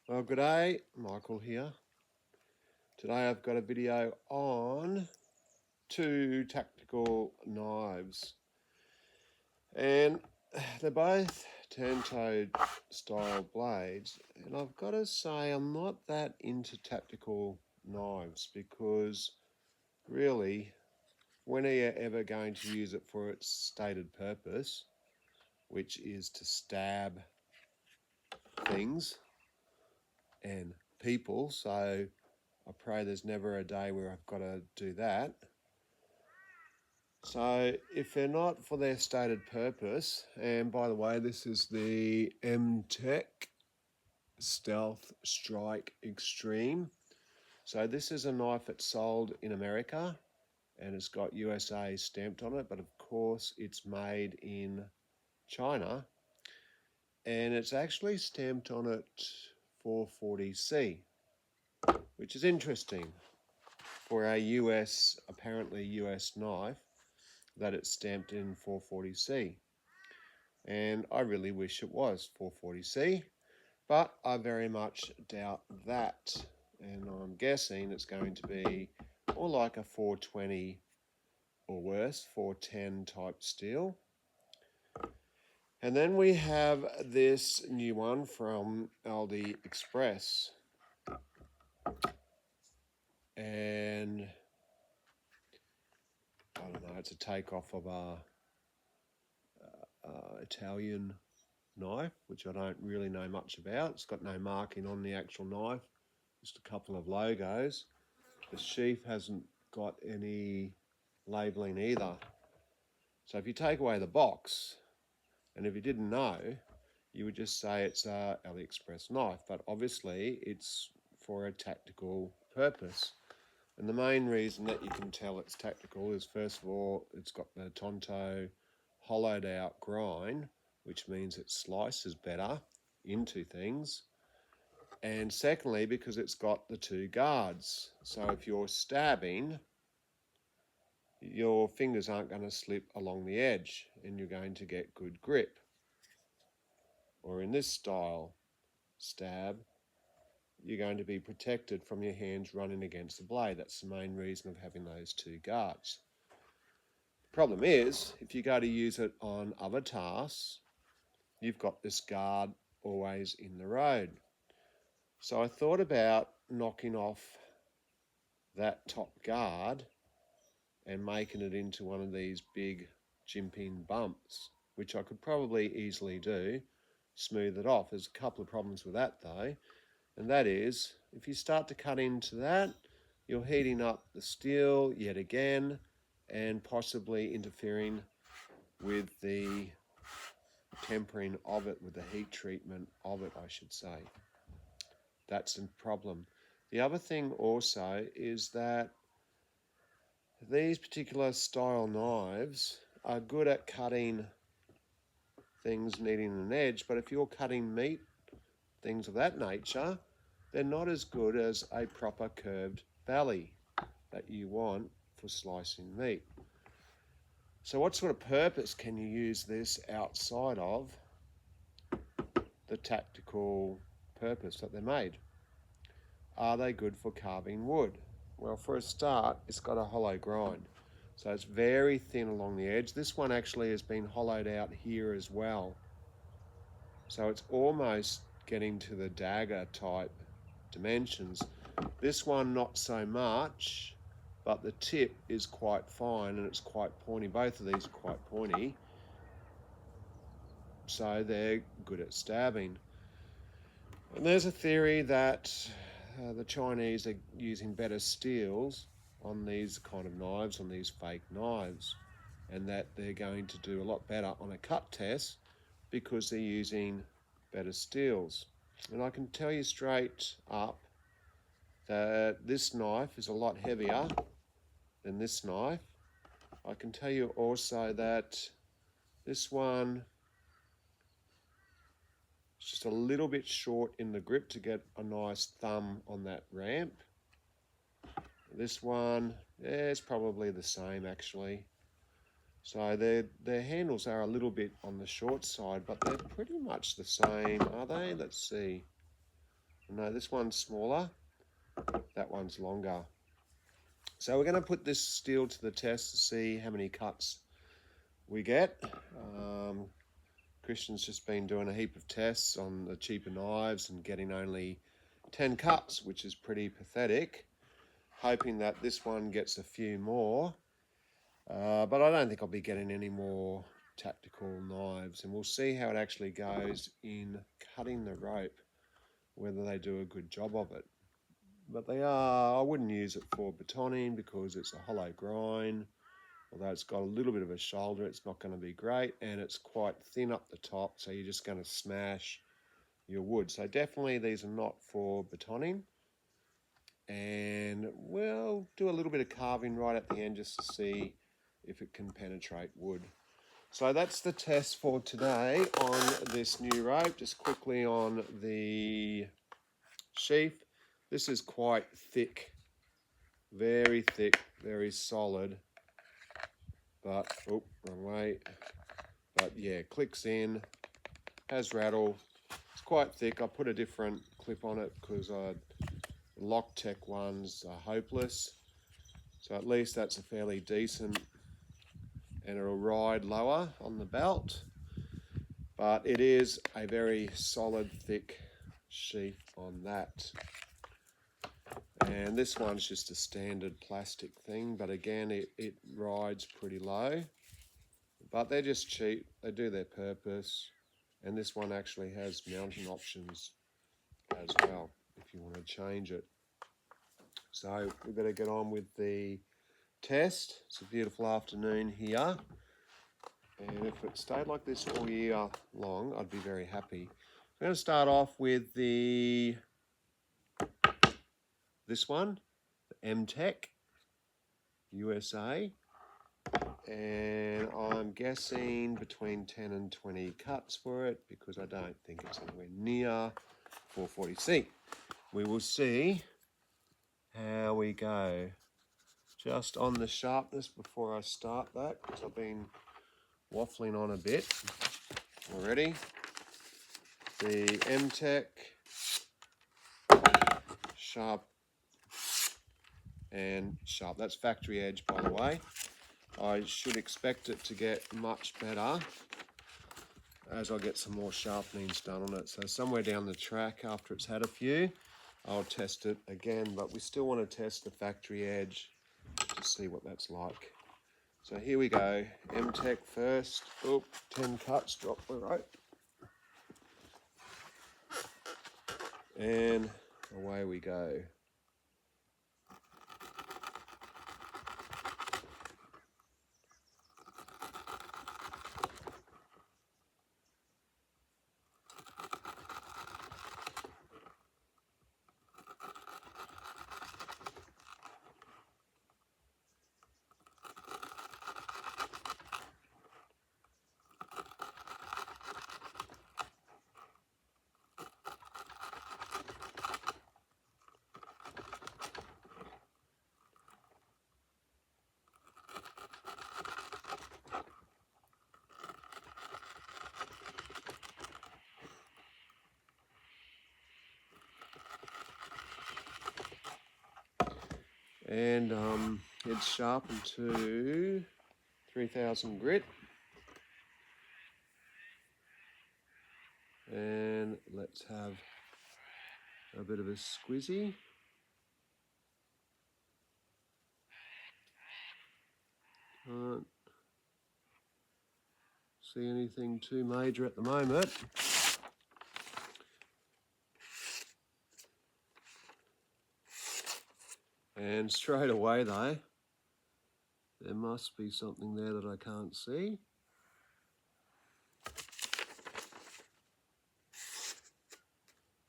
Well, good day, Michael here. Today I've got a video on two tactical knives, and they're both turn-toed style blades, and I've got to say I'm not that into tactical knives because really, when are you ever going to use it for its stated purpose, which is to stab things and people? So I pray there's never a day where I've got to do that. So if they're not for their stated purpose, and by the way, this is the MTec Stealth Strike Extreme. So this is a knife that's sold in America and it's got USA stamped on it, but of course it's made in China and it's actually stamped on it 440C, which is interesting for a apparently US knife, that it's stamped in 440C. And I really wish it was 440C, but I very much doubt that. And I'm guessing it's going to be more like a 420 or worse, 410 type steel. And then we have this new one from Aliexpress. And I don't know, it's a takeoff of a Italian knife, which I don't really know much about. It's got no marking on the actual knife, just a couple of logos. The sheath hasn't got any labelling either. So if you take away the box, and if you didn't know, you would just say it's a Aliexpress knife, but obviously it's for a tactical purpose. And the main reason that you can tell it's tactical is, first of all, it's got the Tonto hollowed out grind, which means it slices better into things. And secondly, because it's got the two guards. So if you're stabbing, your fingers aren't going to slip along the edge and you're going to get good grip. Or in this style stab, you're going to be protected from your hands running against the blade. That's the main reason of having those two guards. The problem is, if you go to use it on other tasks, you've got this guard always in the road. So I thought about knocking off that top guard and making it into one of these big jimping bumps, which I could probably easily do, smooth it off. There's a couple of problems with that though, and that is, if you start to cut into that, you're heating up the steel yet again and possibly interfering with the tempering of it, with the heat treatment of it, I should say. That's a problem. The other thing also is that these particular style knives are good at cutting things needing an edge, but if you're cutting meat, things of that nature, they're not as good as a proper curved valley that you want for slicing meat. So what sort of purpose can you use this outside of the tactical purpose that they're made? Are they good for carving wood? Well, for a start, it's got a hollow grind. So it's very thin along the edge. This one actually has been hollowed out here as well. So it's almost getting to the dagger type dimensions. This one not so much, but the tip is quite fine and it's quite pointy. Both of these are quite pointy. So they're good at stabbing. And there's a theory that the Chinese are using better steels on these kind of knives, on these fake knives, and that they're going to do a lot better on a cut test because they're using better steels. And I can tell you straight up that this knife is a lot heavier than this knife. I can tell you also that this one is just a little bit short in the grip to get a nice thumb on that ramp. This one, yeah, it's probably the same actually. So their handles are a little bit on the short side, but they're pretty much the same, are they? Let's see. No, this one's smaller, that one's longer. So we're going to put this steel to the test to see how many cuts we get. Christian's just been doing a heap of tests on the cheaper knives and getting only 10 cuts, which is pretty pathetic. Hoping that this one gets a few more, but I don't think I'll be getting any more tactical knives, and we'll see how it actually goes in cutting the rope, whether they do a good job of it. But I wouldn't use it for batoning because it's a hollow grind. Although it's got a little bit of a shoulder, it's not going to be great, and it's quite thin up the top, so you're just going to smash your wood. So definitely these are not for batoning. And we'll do a little bit of carving right at the end just to see if it can penetrate wood. So that's the test for today on this new rope. Just quickly on the sheath. This is quite thick, very thick, very solid. But, oh, wrong way. But yeah, clicks in, has rattle. It's quite thick. I put a different clip on it because MTec ones are hopeless. So at least that's a fairly decent, and it'll ride lower on the belt. But it is a very solid, thick sheath on that. And this one's just a standard plastic thing, but again, it rides pretty low. But they're just cheap, they do their purpose. And this one actually has mounting options as well, if you want to change it. So we better get on with the test. It's a beautiful afternoon here. And if it stayed like this all year long, I'd be very happy. I'm going to start off with this one, the MTec USA. And I'm guessing between 10 and 20 cuts for it because I don't think it's anywhere near 440C. We will see how we go. Just on the sharpness before I start that, because I've been waffling on a bit already. The MTec sharp and sharp. That's factory edge, by the way. I should expect it to get much better as I get some more sharpenings done on it. So somewhere down the track after it's had a few, I'll test it again, but we still want to test the factory edge to see what that's like. So here we go, MTec first. Oh, 10 cuts, drop the rope. And away we go. And it's sharpened to 3000 grit. And let's have a bit of a squizzy. Can't see anything too major at the moment. And straight away though, there must be something there that I can't see.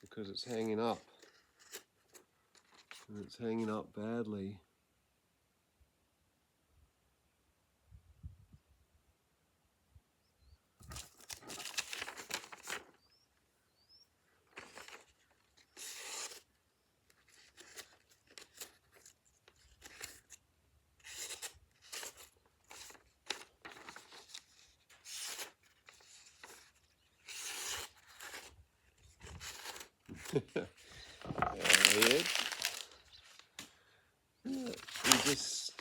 Because it's hanging up. And it's hanging up badly. And you just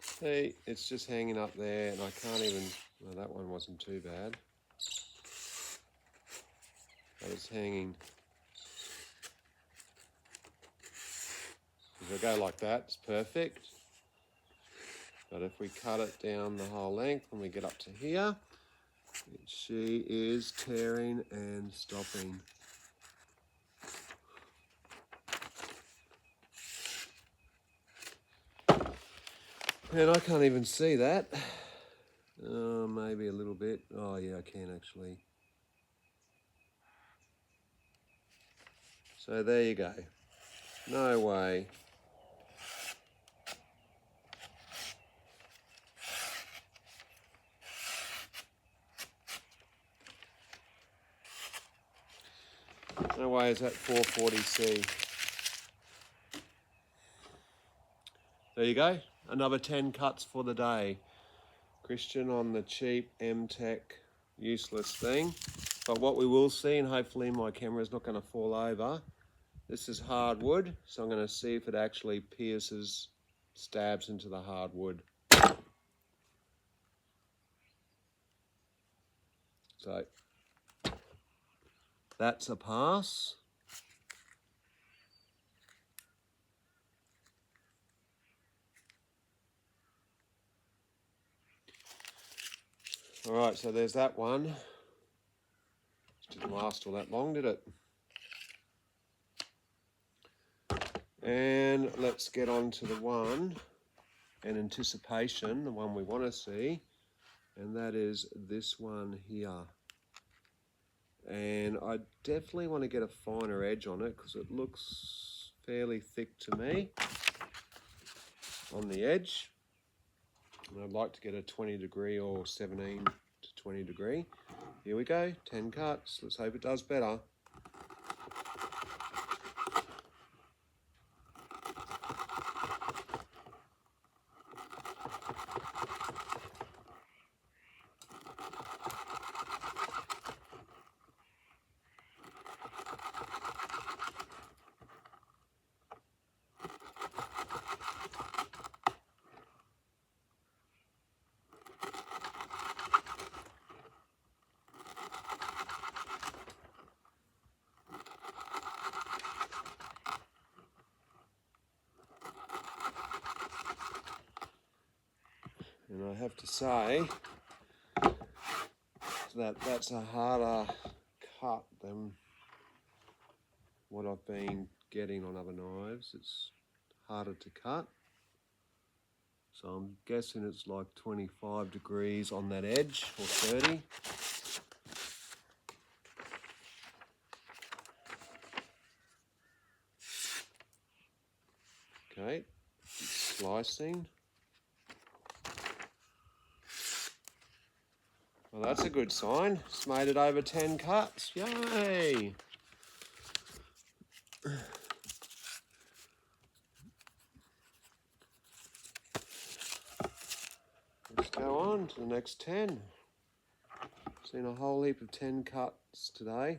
see, it's just hanging up there, and I can't even, well, that one wasn't too bad. But it's hanging. If I go like that, it's perfect. But if we cut it down the whole length when we get up to here, she is tearing and stopping. And I can't even see that. Maybe a little bit. Oh yeah, I can actually. So there you go. No way. No way is that 440C. There you go. Another 10 cuts for the day. Christian on the cheap MTec useless thing. But what we will see, and hopefully my camera's not going to fall over, this is hardwood, so I'm going to see if it actually pierces, stabs into the hardwood. So that's a pass. All right, so there's that one. It didn't last all that long, did it? And let's get on to the one in anticipation, the one we want to see, and that is this one here. And I definitely want to get a finer edge on it because it looks fairly thick to me on the edge. And I'd like to get a 20 degree or 17 to 20 degree. Here we go, 10 cuts. Let's hope it does better. And I have to say that that's a harder cut than what I've been getting on other knives. It's harder to cut. So I'm guessing it's like 25 degrees on that edge, or 30. Okay, slicing. Well, that's a good sign. It's made it over 10 cuts. Yay! Let's go on to the next 10. Seen a whole heap of 10 cuts today.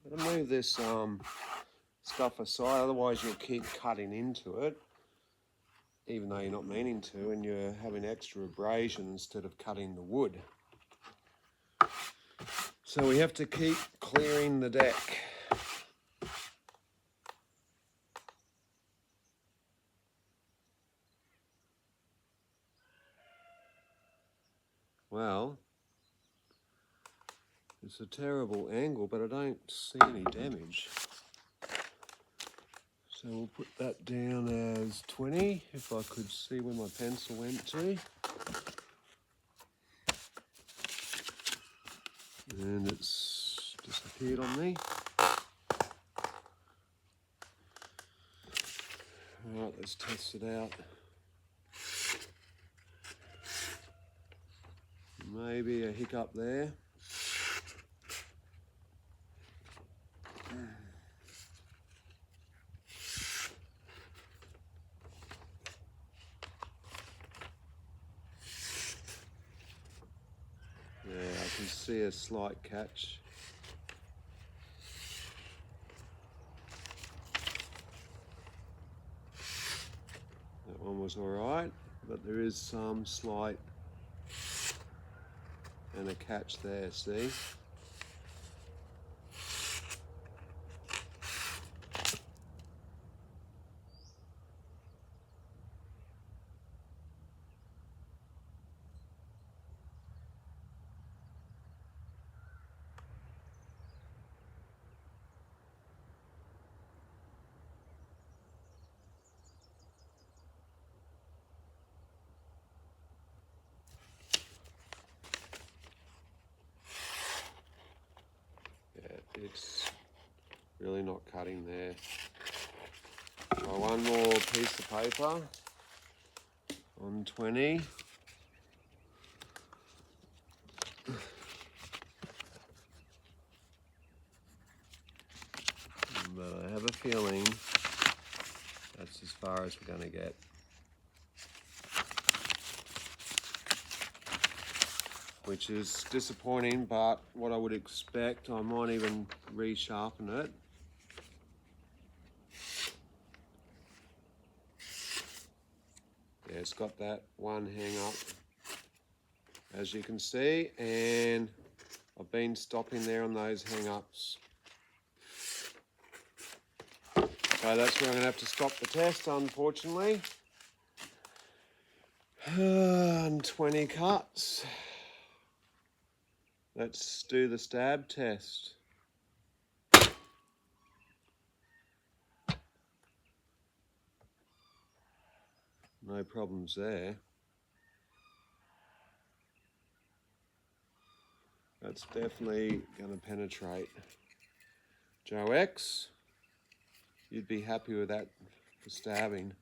Better move this stuff aside, otherwise you'll keep cutting into it, even though you're not meaning to, and you're having extra abrasion instead of cutting the wood. So we have to keep clearing the deck. Well, it's a terrible angle, but I don't see any damage. So we'll put that down as 20, if I could see where my pencil went to. And it's disappeared on me. Alright, let's test it out. Maybe a hiccup there. Yeah, I can see a slight catch. That one was alright, but there is some slight and a catch there, see? Yeah, it's really not cutting there. Try one more piece of paper on 20. But I have a feeling that's as far as we're going to get. Which is disappointing, but what I would expect. I might even resharpen it. Yeah, it's got that one hang up, as you can see, and I've been stopping there on those hang ups. So that's where I'm going to have to stop the test, unfortunately. And 20 cuts. Let's do the stab test. No problems there. That's definitely going to penetrate. Joe X, you'd be happy with that for stabbing.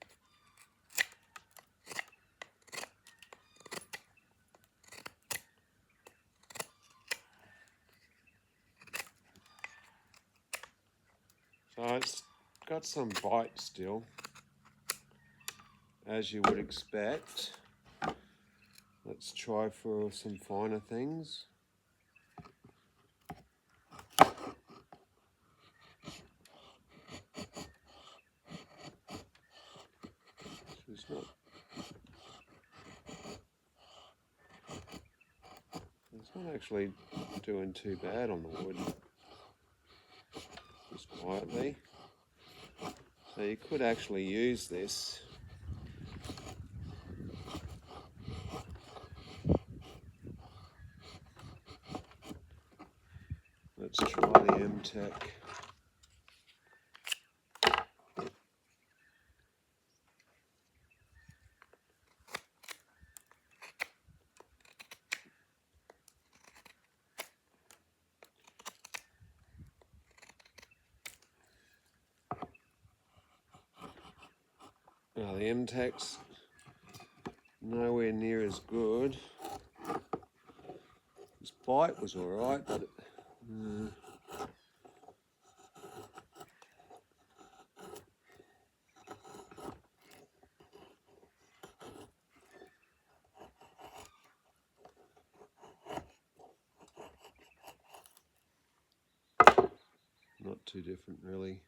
So it's got some bite still, as you would expect. Let's try for some finer things. It's not actually doing too bad on the wood. Just quietly. So you could actually use this. Let's try the MTec. Now the MTec's nowhere near as good. This bite was alright, but not too different really.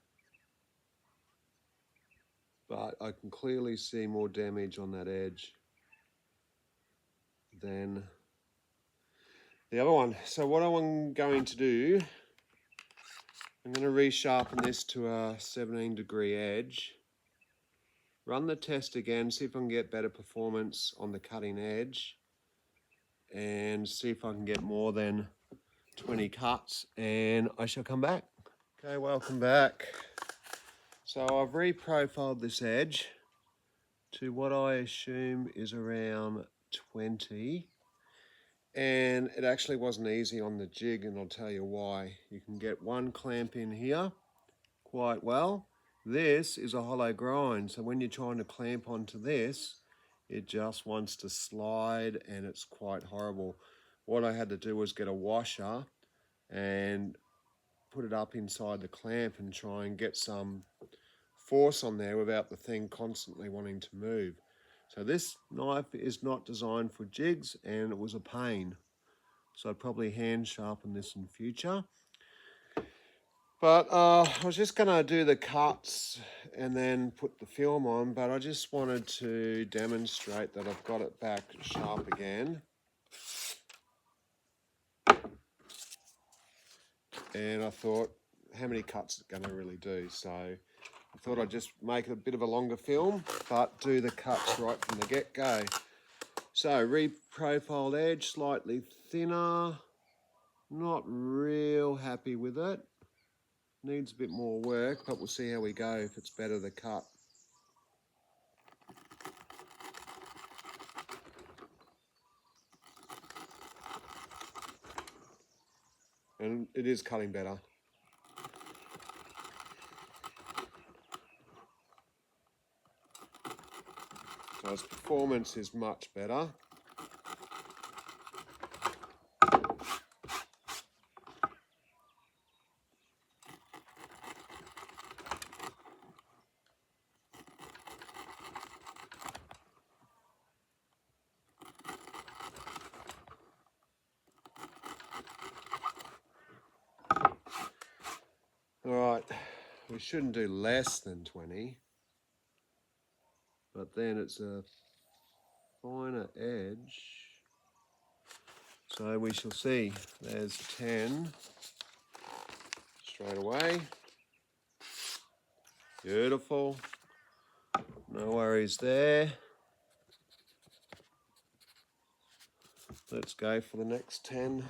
But I can clearly see more damage on that edge than the other one. So what I'm going to do, I'm going to resharpen this to a 17-degree edge. Run the test again, see if I can get better performance on the cutting edge, and see if I can get more than 20 cuts, and I shall come back. Okay, welcome back. So I've reprofiled this edge to what I assume is around 20. And it actually wasn't easy on the jig, and I'll tell you why. You can get one clamp in here quite well. This is a hollow grind, so when you're trying to clamp onto this, it just wants to slide and it's quite horrible. What I had to do was get a washer and put it up inside the clamp and try and get some force on there without the thing constantly wanting to move. So this knife is not designed for jigs, and it was a pain. So I'd probably hand sharpen this in future. But I was just going to do the cuts and then put the film on, but I just wanted to demonstrate that I've got it back sharp again. And I thought, how many cuts is it going to really do? So I thought I'd just make it a bit of a longer film, but do the cuts right from the get-go. So reprofiled edge, slightly thinner. Not real happy with it. Needs a bit more work, but we'll see how we go if it's better to cut. And it is cutting better. So its performance is much better. All right, we shouldn't do less than 20, but then it's a finer edge. So we shall see. There's 10 straight away. Beautiful. No worries there. Let's go for the next 10.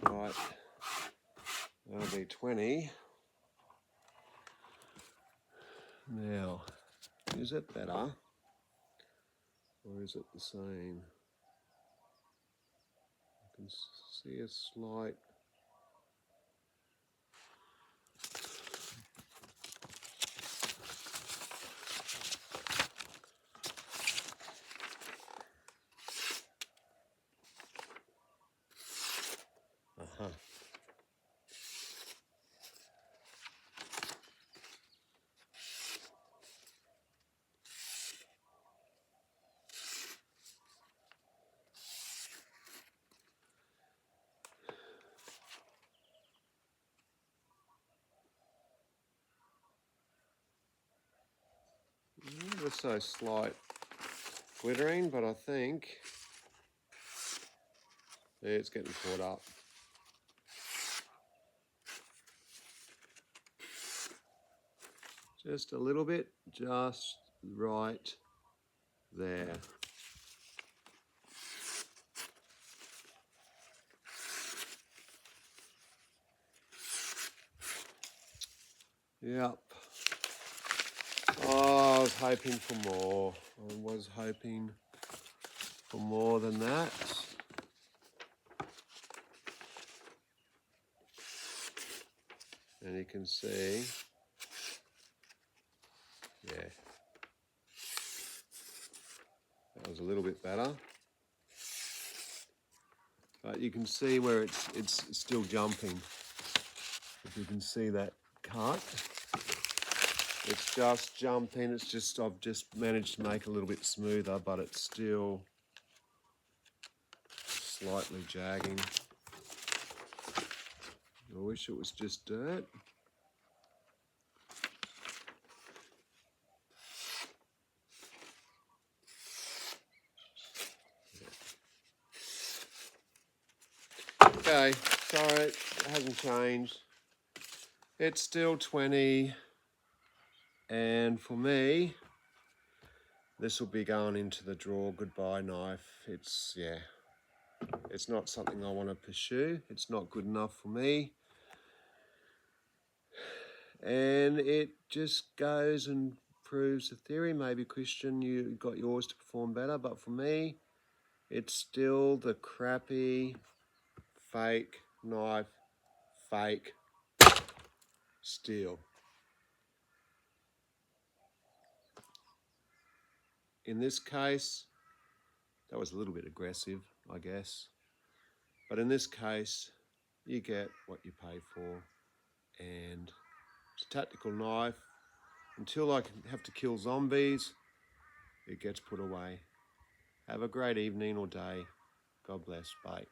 Right, that'll be 20. Now, is it better or is it the same? I can see a slight just so slight glittering, but I think it's getting caught up. Just a little bit, just right there. Yep. Oh, I was hoping for more. I was hoping for more than that. And you can see, yeah, that was a little bit better. But you can see where it's still jumping. If you can see that cut, it's just jumping. It's just, I've just managed to make it a little bit smoother, but it's still slightly jagging. I wish it was just dirt. Okay, sorry, it hasn't changed. It's still 20, and for me, this will be going into the drawer. Goodbye knife. It's not something I want to pursue. It's not good enough for me. And it just goes and proves the theory. Maybe, Christian, you got yours to perform better, but for me, it's still the crappy, fake knife, fake steel. In this case, that was a little bit aggressive, I guess. But in this case, you get what you pay for. And it's a tactical knife. Until I have to kill zombies, it gets put away. Have a great evening or day. God bless. Bye.